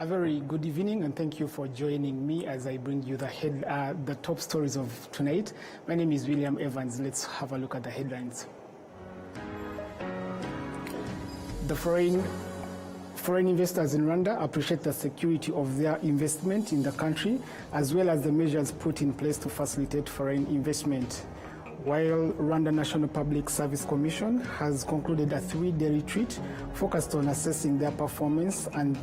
A very good evening, and thank you for joining me as I bring you the top stories of tonight. My name is William Evans. Let's have a look at the headlines. The foreign investors in Rwanda appreciate the security of their investment in the country, as well as the measures put in place to facilitate foreign investment. While Rwanda National Public Service Commission has concluded a 3-day retreat focused on assessing their performance and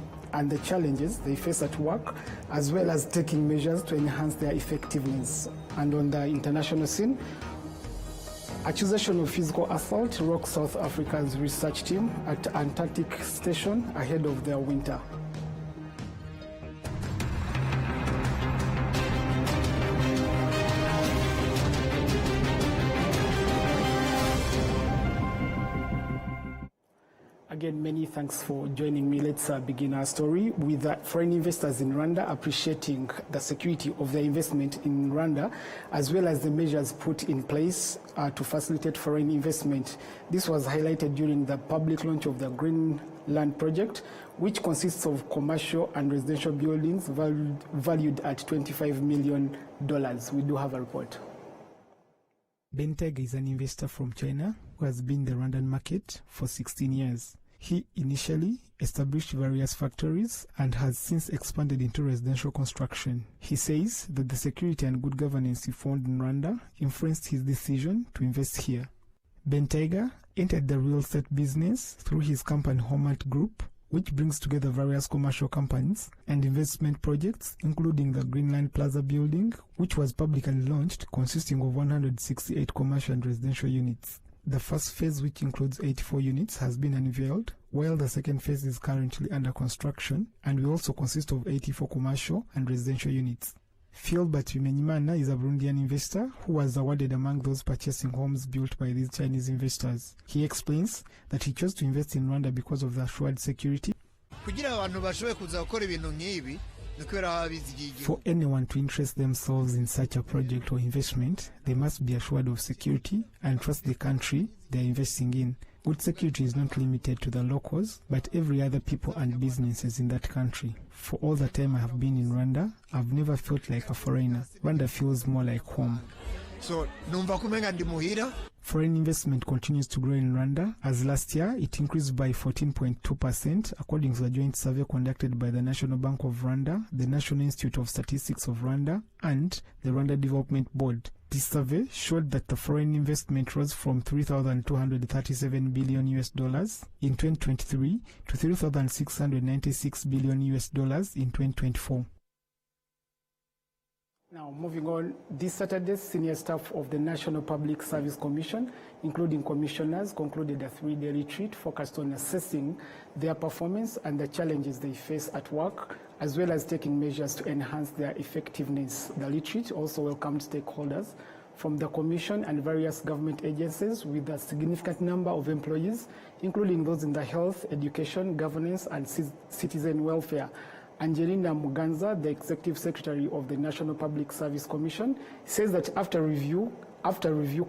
the challenges they face at work, as well as taking measures to enhance their effectiveness. And on the international scene, accusation of physical assault rocks South Africa's research team at Antarctic Station ahead of their winter. Again, many thanks for joining me. Let's begin our story with foreign investors in Rwanda appreciating the security of their investment in Rwanda, as well as the measures put in place to facilitate foreign investment. This was highlighted during the public launch of the Green Land Project, which consists of commercial and residential buildings valued at $25 million. We do have a report. Benteg is an investor from China who has been in the Rwandan market for 16 years. He initially established various factories and has since expanded into residential construction. He says that the security and good governance he found in Rwanda influenced his decision to invest here. Bentega entered the real estate business through his company Homart Group, which brings together various commercial companies and investment projects, including the Greenland Plaza building, which was publicly launched, consisting of 168 commercial and residential units. The first phase, which includes 84 units, has been unveiled, while the second phase is currently under construction and will also consist of 84 commercial and residential units. Philbert Bimenyimana is a Burundian investor who was awarded among those purchasing homes built by these Chinese investors. He explains that he chose to invest in Rwanda because of the assured security. For anyone to interest themselves in such a project or investment, they must be assured of security and trust the country they are investing in. Good security is not limited to the locals, but every other people and businesses in that country. For all the time I have been in Rwanda, I've never felt like a foreigner. Rwanda feels more like home. Foreign investment continues to grow in Rwanda, as last year it increased by 14.2%, according to a joint survey conducted by the National Bank of Rwanda, the National Institute of Statistics of Rwanda, and the Rwanda Development Board. This survey showed that the foreign investment rose from $3,237 billion in 2023 to $3,696 billion in 2024. Now, moving on, this Saturday, senior staff of the National Public Service Commission, including commissioners, concluded a 3-day retreat focused on assessing their performance and the challenges they face at work, as well as taking measures to enhance their effectiveness. The retreat also welcomed stakeholders from the Commission and various government agencies with a significant number of employees, including those in the health, education, governance, and citizen welfare. Angelina Muganza, the Executive Secretary of the National Public Service Commission, says that after review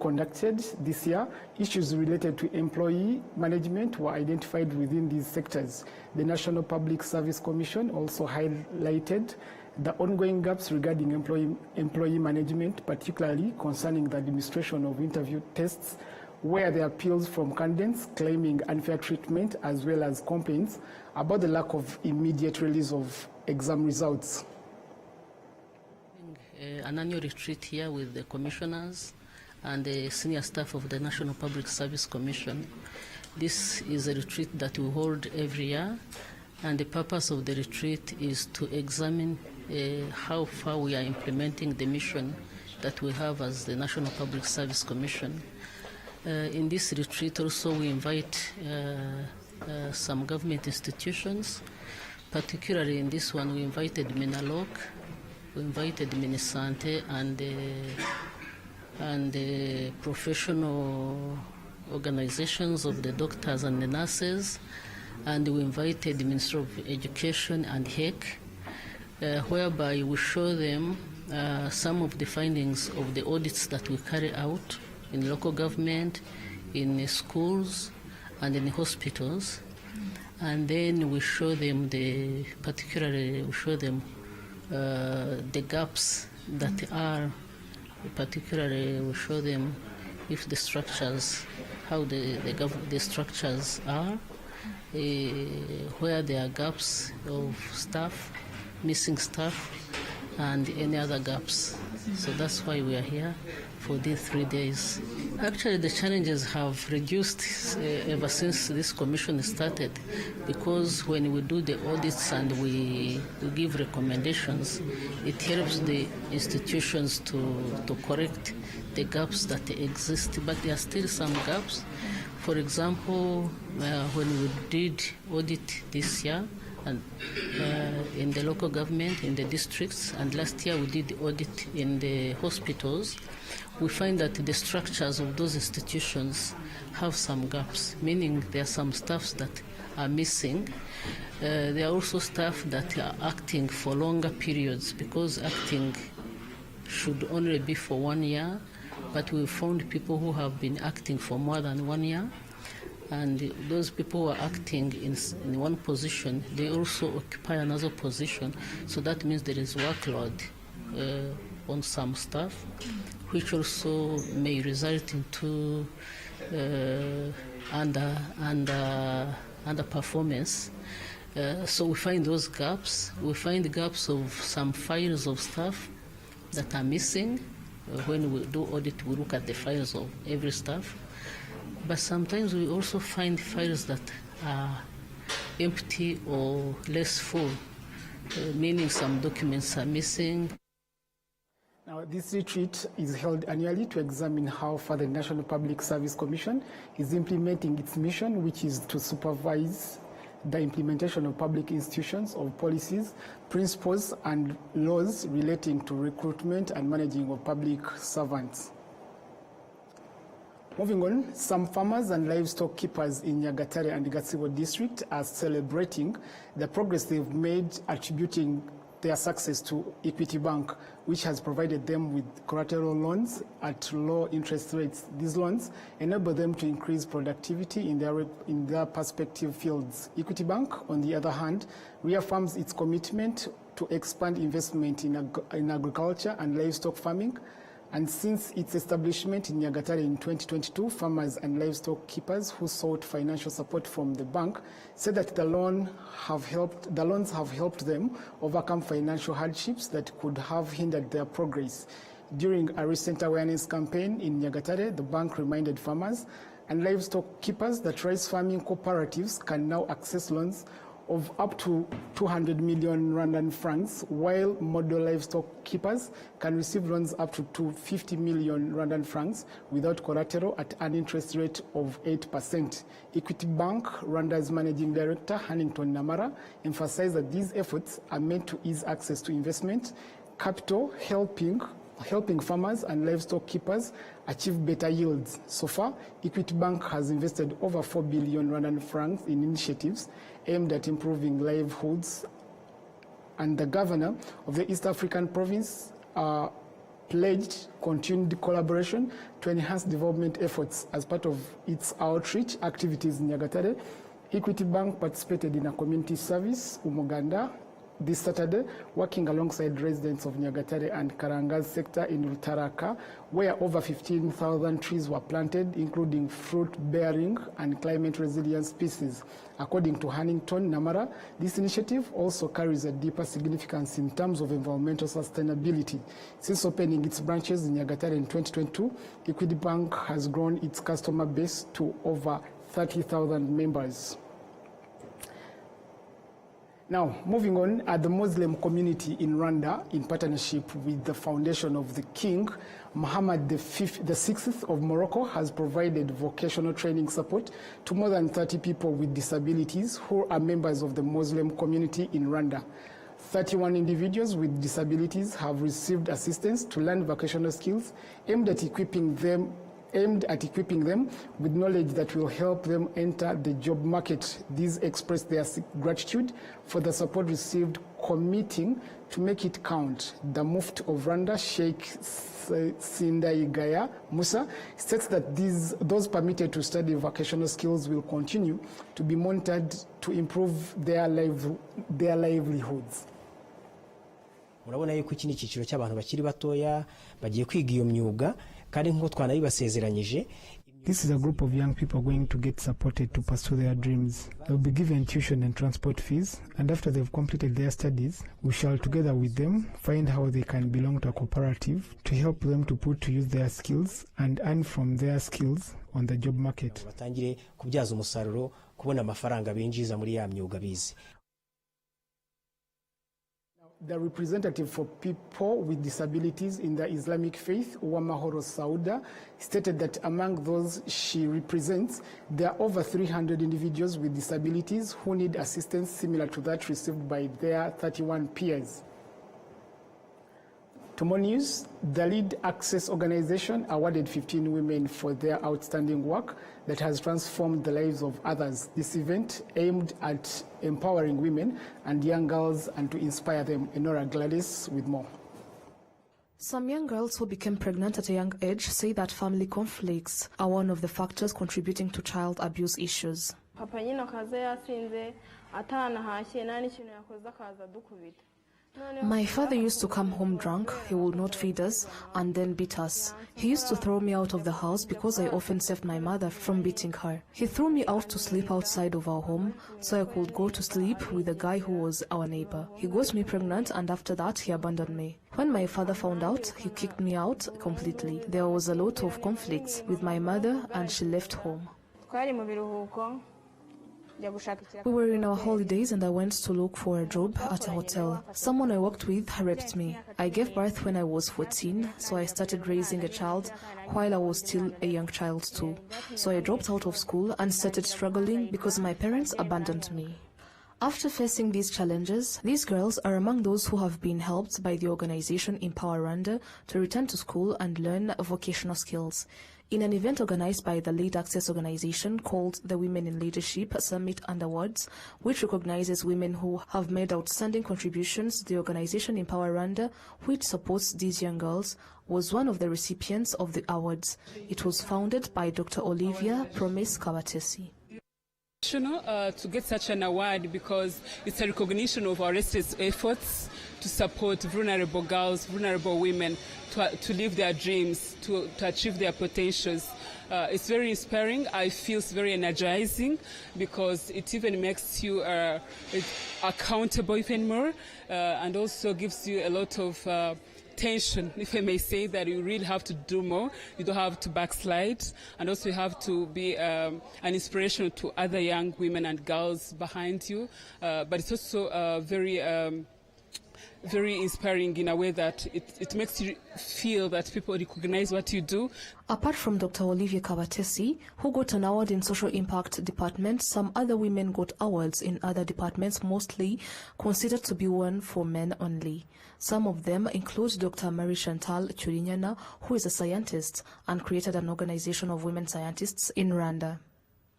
conducted this year, issues related to employee management were identified within these sectors. The National Public Service Commission also highlighted the ongoing gaps regarding employee management, particularly concerning the administration of interview tests, where there are appeals from candidates claiming unfair treatment, as well as complaints about the lack of immediate release of exam results. An annual retreat here with the commissioners and the senior staff of the National Public Service Commission. This is a retreat that we hold every year, and the purpose of the retreat is to examine how far we are implementing the mission that we have as the National Public Service Commission. In this retreat also we invite some government institutions. Particularly in this one we invited Minalok, we invited Minisante and the professional organizations of the doctors and the nurses, and we invited the Ministry of Education and HEC, whereby we show them some of the findings of the audits that we carry out in local government, in schools, and in hospitals. and then we show them the gaps that are, particularly we show them if the structures, how the structures are, where there are gaps of staff, missing staff, and any other gaps. So that's why we are here for these 3 days. Actually, the challenges have reduced ever since this commission started, because when we do the audits and we give recommendations, it helps the institutions to correct the gaps that exist, but there are still some gaps. For example, when we did audit this year, and in the local government, in the districts, and last year we did the audit in the hospitals, we find that the structures of those institutions have some gaps, meaning there are some staffs that are missing. There are also staff that are acting for longer periods, because acting should only be for 1 year, but we found people who have been acting for more than 1 year. And those people who are acting in one position, they also occupy another position. So that means there is workload on some staff, which also may result into underperformance. So we find those gaps. We find the gaps of some files of staff that are missing. When we do audit, we look at the files of every staff. But sometimes we also find files that are empty or less full, meaning some documents are missing. Now, this retreat is held annually to examine how far the National Public Service Commission is implementing its mission, which is to supervise the implementation of public institutions, of policies, principles, and laws relating to recruitment and managing of public servants. Moving on, some farmers and livestock keepers in Nyagatare and Gatsibo district are celebrating the progress they've made, attributing their success to Equity Bank, which has provided them with collateral loans at low interest rates. These loans enable them to increase productivity in their respective fields. Equity Bank, on the other hand, reaffirms its commitment to expand investment in agriculture and livestock farming. And since its establishment in Nyagatare in 2022, farmers and livestock keepers who sought financial support from the bank said that the loans have helped them overcome financial hardships that could have hindered their progress. During a recent awareness campaign in Nyagatare, the bank reminded farmers and livestock keepers that rice farming cooperatives can now access loans of up to 200 million Rwandan francs, while model livestock keepers can receive loans up to 50 million Rwandan francs without collateral at an interest rate of 8%. Equity Bank Rwanda's Managing Director, Hannington Namara, emphasized that these efforts are meant to ease access to investment capital, helping farmers and livestock keepers achieve better yields. So far, Equity Bank has invested over 4 billion Rwandan francs in initiatives aimed at improving livelihoods, and the governor of the East African province pledged continued collaboration to enhance development efforts. As part of its outreach activities in Nyagatare, Equity Bank participated in a community service, Umuganda, this Saturday, working alongside residents of Nyagatare and Karanga's sector in Rutaraka, where over 15,000 trees were planted, including fruit-bearing and climate-resilient species. According to Hannington Namara, this initiative also carries a deeper significance in terms of environmental sustainability. Since opening its branches in Nyagatare in 2022, Equity Bank has grown its customer base to over 30,000 members. Now, moving on, the Muslim community in Rwanda, in partnership with the Foundation of the King, Mohammed VI of Morocco, has provided vocational training support to more than 30 people with disabilities who are members of the Muslim community in Rwanda. 31 individuals with disabilities have received assistance to learn vocational skills aimed at equipping them with knowledge that will help them enter the job market. These express their gratitude for the support received, committing to make it count. The Mufti of Rwanda, Sheikh Sindaigaya Musa, states that those permitted to study vocational skills will continue to be monitored to improve their livelihoods. Murabona yuko iki ni icyiciro cy'abantu bakiri batoya bagiye kwiga iyo myuga kandi nk'uko twanabibasezeranyije. This is a group of young people going to get supported to pursue their dreams. They will be given tuition and transport fees, and after they've completed their studies, we shall together with them find how they can belong to a cooperative to help them to put to use their skills and earn from their skills on the job market. Batangire kubyaza umusaruro kubona amafaranga binjiza muri ya myuga bize. The representative for people with disabilities in the Islamic faith, Uwamahoro Sauda, stated that among those she represents, there are over 300 individuals with disabilities who need assistance similar to that received by their 31 peers. To more news, the Lead Access organization awarded 15 women for their outstanding work that has transformed the lives of others. This event aimed at empowering women and young girls and to inspire them. Enora Gladys with more. Some young girls who became pregnant at a young age say that family conflicts are one of the factors contributing to child abuse issues. My father used to come home drunk, he would not feed us and then beat us. He used to throw me out of the house because I often saved my mother from beating her. He threw me out to sleep outside of our home so I could go to sleep with a guy who was our neighbor. He got me pregnant and after that he abandoned me. When my father found out, he kicked me out completely. There was a lot of conflicts with my mother and she left home. We were in our holidays and I went to look for a job at a hotel. Someone I worked with raped me. I gave birth when I was 14, so I started raising a child while I was still a young child too. So I dropped out of school and started struggling because my parents abandoned me. After facing these challenges, these girls are among those who have been helped by the organization Empower Rwanda to return to school and learn vocational skills. In an event organized by the Lead Access organization called the Women in Leadership Summit and Awards, which recognizes women who have made outstanding contributions, the organization Empower Rwanda, which supports these young girls, was one of the recipients of the awards. It was founded by Dr. Olivia Promise Kabatesi. To get such an award because it's a recognition of our restless efforts to support vulnerable girls, vulnerable women to live their dreams, to achieve their potentials. It's very inspiring. I feel it's very energizing because it even makes you accountable even more and also gives you a lot of tension, if I may say, that you really have to do more. You don't have to backslide, and also you have to be an inspiration to other young women and girls behind you. But it's also very inspiring in a way that it makes you feel that people recognize what you do. Apart from Dr. Olivia Kabatesi, who got an award in Social Impact Department, some other women got awards in other departments, mostly considered to be one for men only. Some of them include Dr. Mary Chantal Churinyana, who is a scientist and created an organization of women scientists in Rwanda.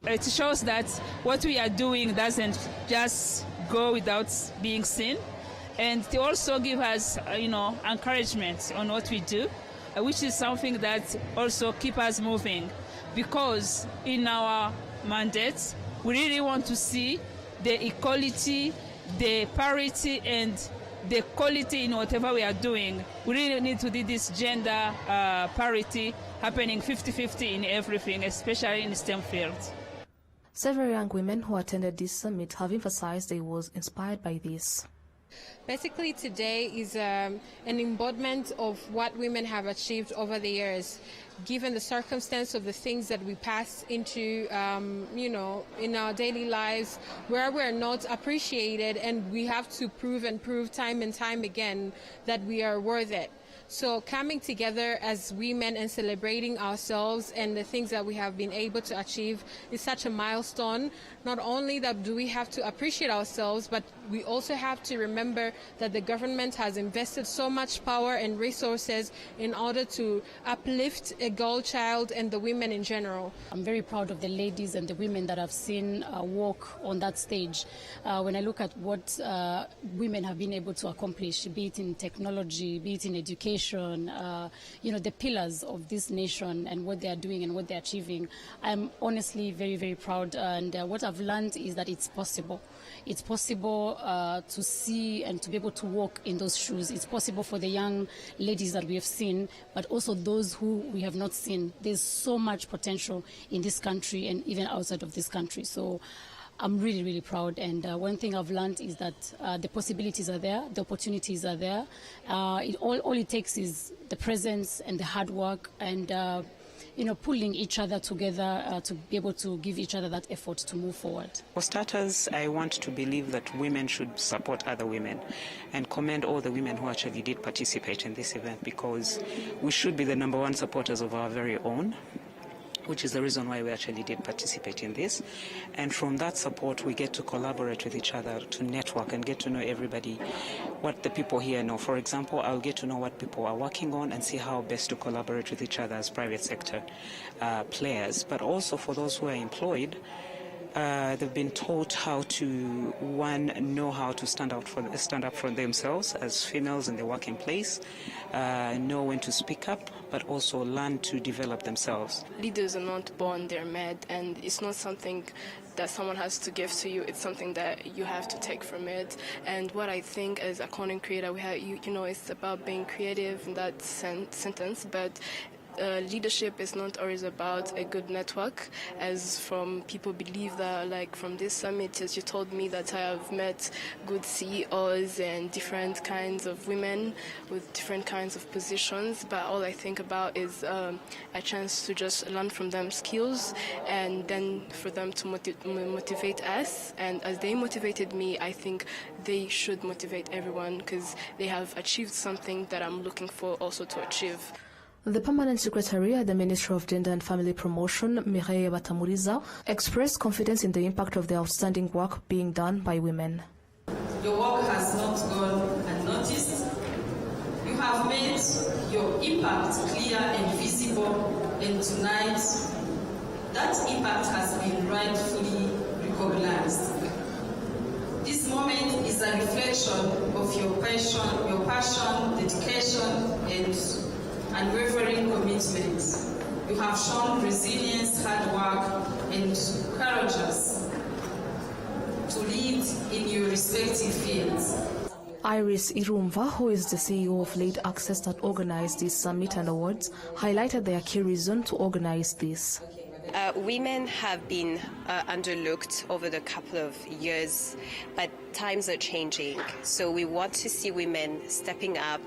It shows that what we are doing doesn't just go without being seen. And they also give us, encouragement on what we do, which is something that also keeps us moving. Because in our mandates, we really want to see the equality, the parity, and the quality in whatever we are doing. We really need to do this gender parity happening 50-50 in everything, especially in STEM fields. Several young women who attended this summit have emphasized they were inspired by this. Basically, today is an embodiment of what women have achieved over the years, given the circumstance of the things that we pass into, in our daily lives, where we're not appreciated, and we have to prove time and time again that we are worth it. So coming together as women and celebrating ourselves and the things that we have been able to achieve is such a milestone. Not only that do we have to appreciate ourselves, but we also have to remember that the government has invested so much power and resources in order to uplift a girl child and the women in general. I'm very proud of the ladies and the women that I've seen walk on that stage. When I look at what women have been able to accomplish, be it in technology, be it in education, the pillars of this nation and what they are doing and what they're achieving, I'm honestly very, very proud. And what I've learned is that it's possible. It's possible to see and to be able to walk in those shoes. It's possible for the young ladies that we have seen, but also those who we have not seen. There's so much potential in this country and even outside of this country. So I'm really, really proud. And one thing I've learned is that the possibilities are there, the opportunities are there. All it takes is the presence and the hard work and pulling each other together to be able to give each other that effort to move forward. For starters, I want to believe that women should support other women and commend all the women who actually did participate in this event, because we should be the number one supporters of our very own, which is the reason why we actually did participate in this. And from that support, we get to collaborate with each other, to network and get to know everybody, what the people here know. For example, I'll get to know what people are working on and see how best to collaborate with each other as private sector players. But also for those who are employed, they've been taught how to, know how to stand up for themselves as females in the working place, know when to speak up, but also learn to develop themselves. Leaders are not born, they're made, and it's not something that someone has to give to you. It's something that you have to take from it. And what I think as a content creator, we have, it's about being creative in that sentence, but leadership is not always about a good network, as from people believe that, like from this summit, as you told me, that I have met good CEOs and different kinds of women with different kinds of positions, but all I think about is a chance to just learn from them skills and then for them to motivate us. And as they motivated me, I think they should motivate everyone, because they have achieved something that I'm looking for also to achieve. The Permanent Secretary at the Ministry of Gender and Family Promotion, Mireille Batamuriza, expressed confidence in the impact of the outstanding work being done by women. Your work has not gone unnoticed. You have made your impact clear and visible, and tonight that impact has been rightfully recognized. This moment is a reflection of your passion, dedication, and unwavering commitment. You have shown resilience, hard work, and courageous to lead in your respective fields. Iris Irumva, who is the CEO of Lead Access that organized this summit and awards, highlighted their key reason to organize this. Women have been underlooked over the couple of years, but times are changing. So we want to see women stepping up,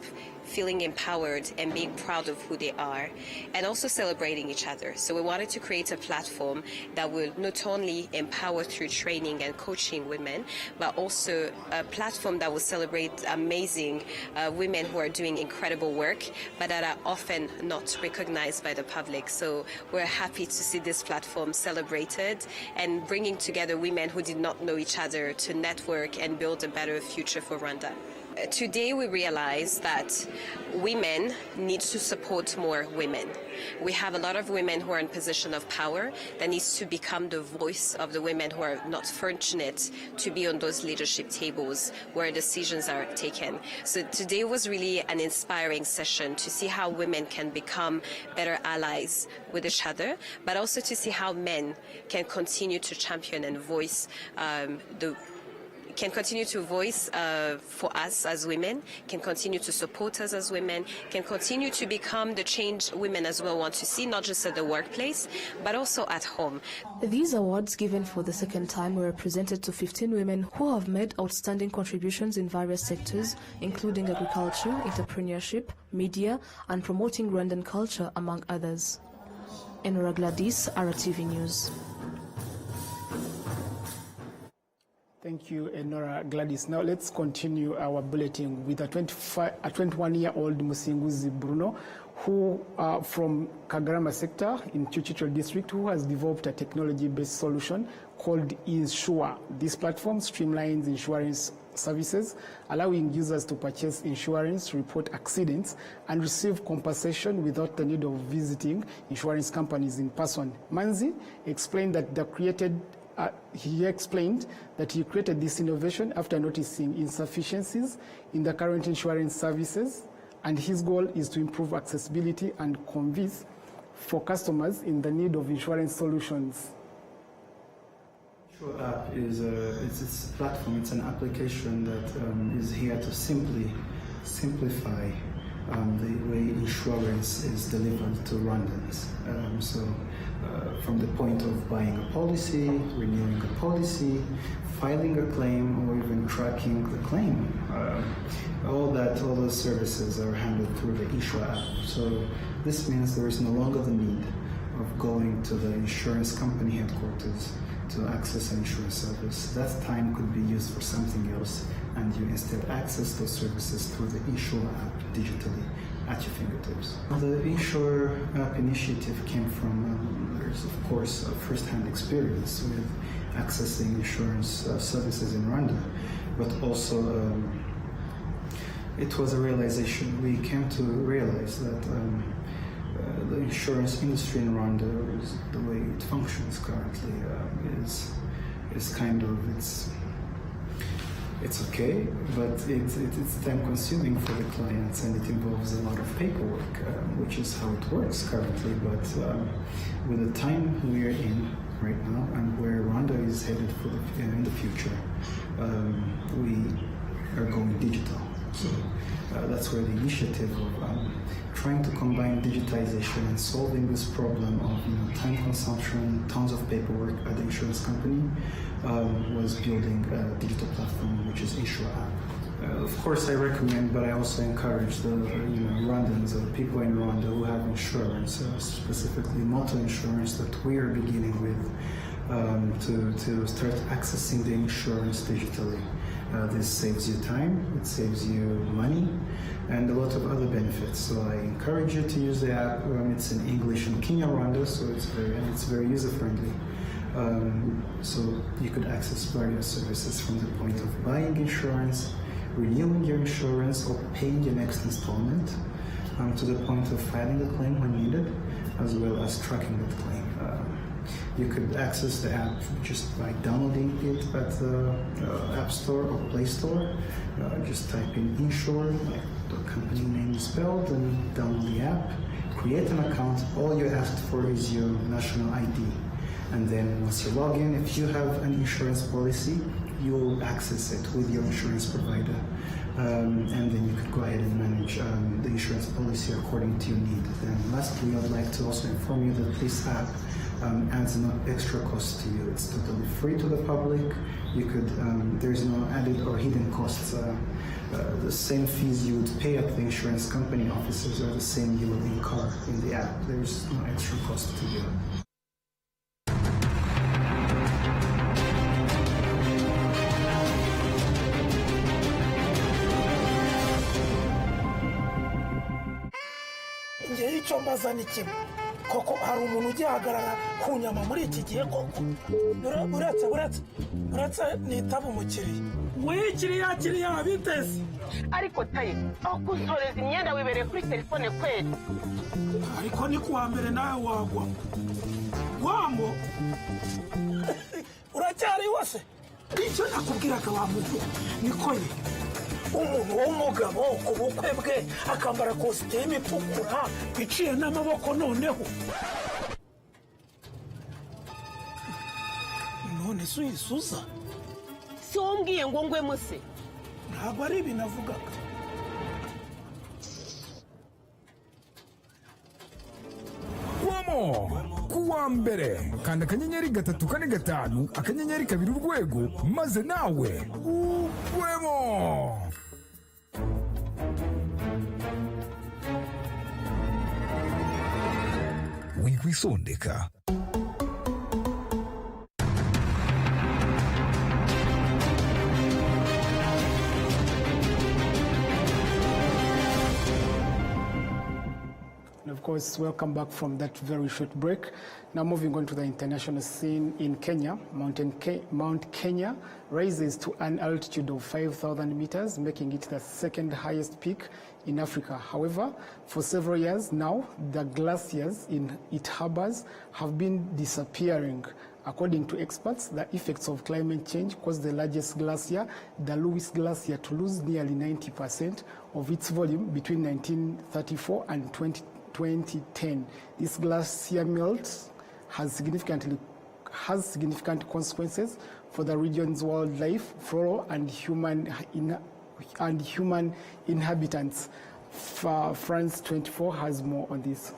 feeling empowered and being proud of who they are, and also celebrating each other. So we wanted to create a platform that will not only empower through training and coaching women, but also a platform that will celebrate amazing women who are doing incredible work, but that are often not recognized by the public. So we're happy to see this platform celebrated and bringing together women who did not know each other to network and build a better future for Rwanda. Today we realize that women need to support more women. We have a lot of women who are in position of power that needs to become the voice of the women who are not fortunate to be on those leadership tables where decisions are taken. So today was really an inspiring session to see how women can become better allies with each other, but also to see how men can continue to champion and voice for us as women, can continue to support us as women, can continue to become the change women as well want to see, not just at the workplace, but also at home. These awards, given for the second time, were presented to 15 women who have made outstanding contributions in various sectors, including agriculture, entrepreneurship, media, and promoting Rwandan culture, among others. Enora Gladys, RwandaTV News. Thank you, Enora Gladys. Now let's continue our bulletin with a 21-year-old Musinguzi Bruno, who from Kagarama sector in Chuchicho district, who has developed a technology-based solution called Insure. This platform streamlines insurance services, allowing users to purchase insurance, report accidents, and receive compensation without the need of visiting insurance companies in person. Manzi explained that he explained that he created this innovation after noticing insufficiencies in the current insurance services, and his goal is to improve accessibility and convince for customers in the need of insurance solutions. Insure app is it's a platform, it's an application that is here to simplify the way insurance is delivered to Rwandans. From the point of buying a policy, renewing a policy, filing a claim, or even tracking the claim. All those services are handled through the Insure app. So this means there is no longer the need of going to the insurance company headquarters to access an insurance service. That time could be used for something else, and you instead access those services through the Insure app digitally at your fingertips. The Insure app initiative came from, there's of course a first-hand experience with accessing insurance services in Rwanda, but also it was a realization. We came to realize that the insurance industry in Rwanda, the way it functions currently, is kind of, it's okay, but it's time-consuming for the clients, and it involves a lot of paperwork, which is how it works currently. But with the time we're in right now, and where Rwanda is headed for in the future, we are going digital. So that's where the initiative of trying to combine digitization and solving this problem of time consumption, tons of paperwork at the insurance company, was building a digital platform, which is Insure app. Of course, I recommend, but I also encourage the Rwandans, people in Rwanda who have insurance, specifically motor insurance, that we are beginning with, to start accessing the insurance digitally. This saves you time, it saves you money, and a lot of other benefits. So I encourage you to use the app. It's in English and Kenya, Rwanda, so it's very user-friendly. So you could access various services from the point of buying insurance, renewing your insurance, or paying your next installment, to the point of filing a claim when needed, as well as tracking that claim. You could access the app just by downloading it at the App Store or Play Store. Just type in Insure, like the company name is spelled, and download the app. Create an account. All you're asked for is your national ID. And then once you log in, if you have an insurance policy, you'll access it with your insurance provider. And then you can go ahead and manage the insurance policy according to your need. And lastly, I'd like to also inform you that this app adds no extra cost to you. It's totally free to the public. You could, there's no added or hidden costs. The same fees you would pay at the insurance company offices are the same you will incur in the app. There's no extra cost to you. icyo mbaza ni kimwe koko hari umuntu ugihagarara ku nyama muri iki gihe koko uretse nitaba umukiriya kiriya biteze ariko tayi aho kuzoreza imyenda wibereye kuri telefone kweli ariko ni kuwa mbere nawe wagwa wamo uracyari wose icyo nakubwiraga wa muntu niko ye umuntu w'umugabo ku bukwe bwe akambara kositimu itukura iciye n'amaboko noneho none se uyisuza si wombwiye ngo ngwe muse ntabwo ari ibintu avugaga wamo kuwa mbere kanda akanyenyeri 345 akanyenyeri 2 urwego maze nawe ugwemo. Wikwisondeka. course, welcome back from that very short break. Now moving on to the international scene in Kenya. Mount Kenya rises to an altitude of 5,000 meters, making it the second highest peak in Africa. However, for several years now, the glaciers in its harbors have been disappearing. According to experts, the effects of climate change caused the largest glacier, the Lewis Glacier, to lose nearly 90% of its volume between 1934 and 2010. This glacier melt has significant consequences for the region's wildlife, flora, and human inhabitants. France 24 has more on this.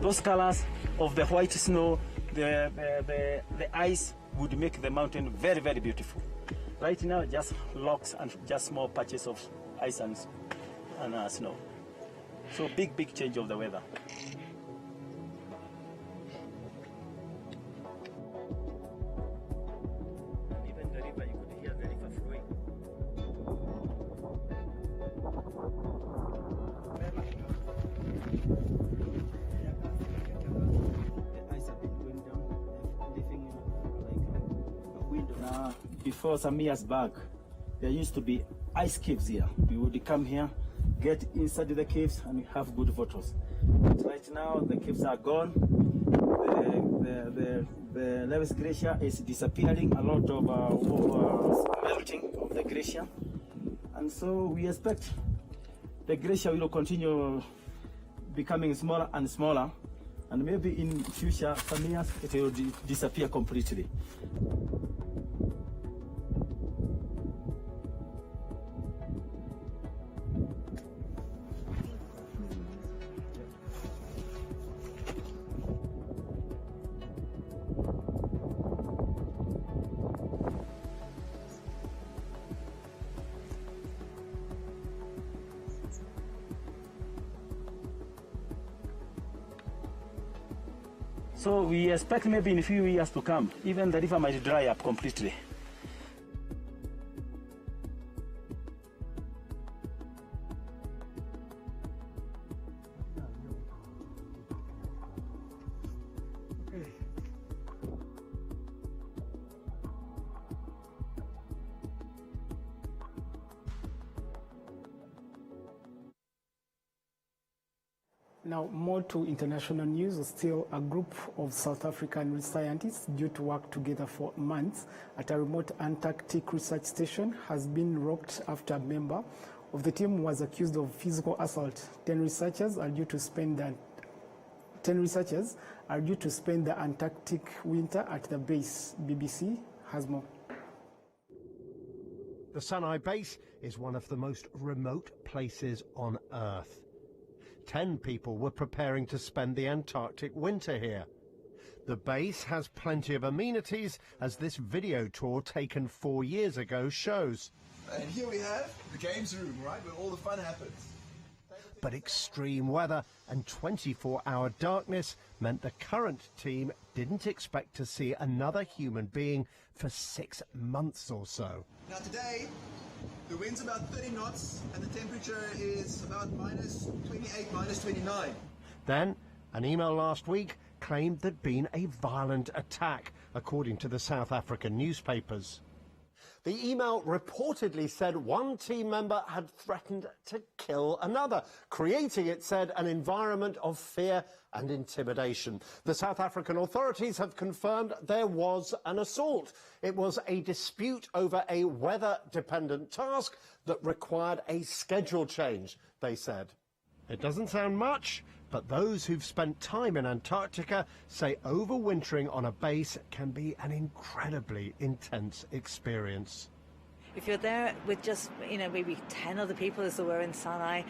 Those colors of the white snow, the ice would make the mountain very, very beautiful. Right now, just rocks and just small patches of ice and snow. So big change of the weather. Even the river, you could hear the river flowing. Before some years back, there used to be ice caves here. We would come here, get inside the caves, and have good photos. But right now, the caves are gone. The Lewis Glacier is disappearing. A lot of melting of the glacier, and so we expect the glacier will continue becoming smaller and smaller, and maybe in future some years it will disappear completely. So we expect maybe in a few years to come, even the river might dry up completely. Now, more to international news. Still, a group of South African scientists due to work together for months at a remote Antarctic research station has been rocked after a member of the team was accused of physical assault. 10 researchers are due to spend the Antarctic winter at the base. BBC has more. The Sunai Base is one of the most remote places on Earth. 10 people were preparing to spend the Antarctic winter here. The base has plenty of amenities, as this video tour taken 4 years ago shows. And here we have the games room, right, where all the fun happens. But extreme weather and 24-hour darkness meant the current team didn't expect to see another human being for 6 months or so. Now today, the wind's about 30 knots and the temperature is about minus 28, minus 29. Then, an email last week claimed there'd been a violent attack, according to the South African newspapers. The email reportedly said one team member had threatened to kill another, creating, it said, an environment of fear and intimidation. The South African authorities have confirmed there was an assault. It was a dispute over a weather-dependent task that required a schedule change, they said. It doesn't sound much, but those who've spent time in Antarctica say overwintering on a base can be an incredibly intense experience. If you're there with just, maybe 10 other people as there were in Sinai,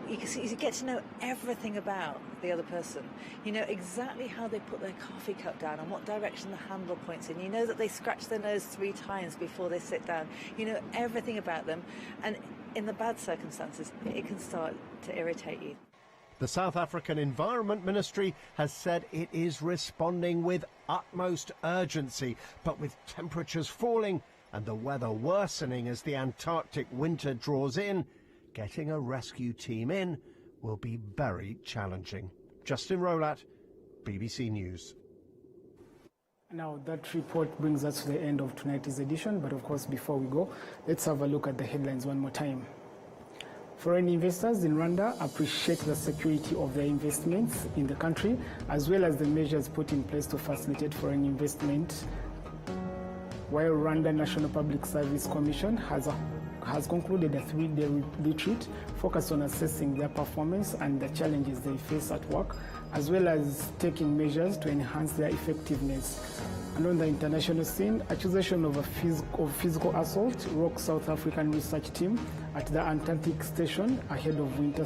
you get to know everything about the other person. You know exactly how they put their coffee cup down and what direction the handle points in. You know that they scratch their nose 3 times before they sit down. You know everything about them. And in the bad circumstances, it can start to irritate you. The South African Environment Ministry has said it is responding with utmost urgency, but with temperatures falling and the weather worsening as the Antarctic winter draws in, getting a rescue team in will be very challenging. Justin Rolat, BBC News. Now that report brings us to the end of tonight's edition, but of course before we go, let's have a look at the headlines one more time. Foreign investors in Rwanda appreciate the security of their investments in the country, as well as the measures put in place to facilitate foreign investment, while Rwanda National Public Service Commission has concluded a 3-day retreat focused on assessing their performance and the challenges they face at work, as well as taking measures to enhance their effectiveness. And on the international scene, accusation of physical assault rocks South African research team at the Antarctic station ahead of winter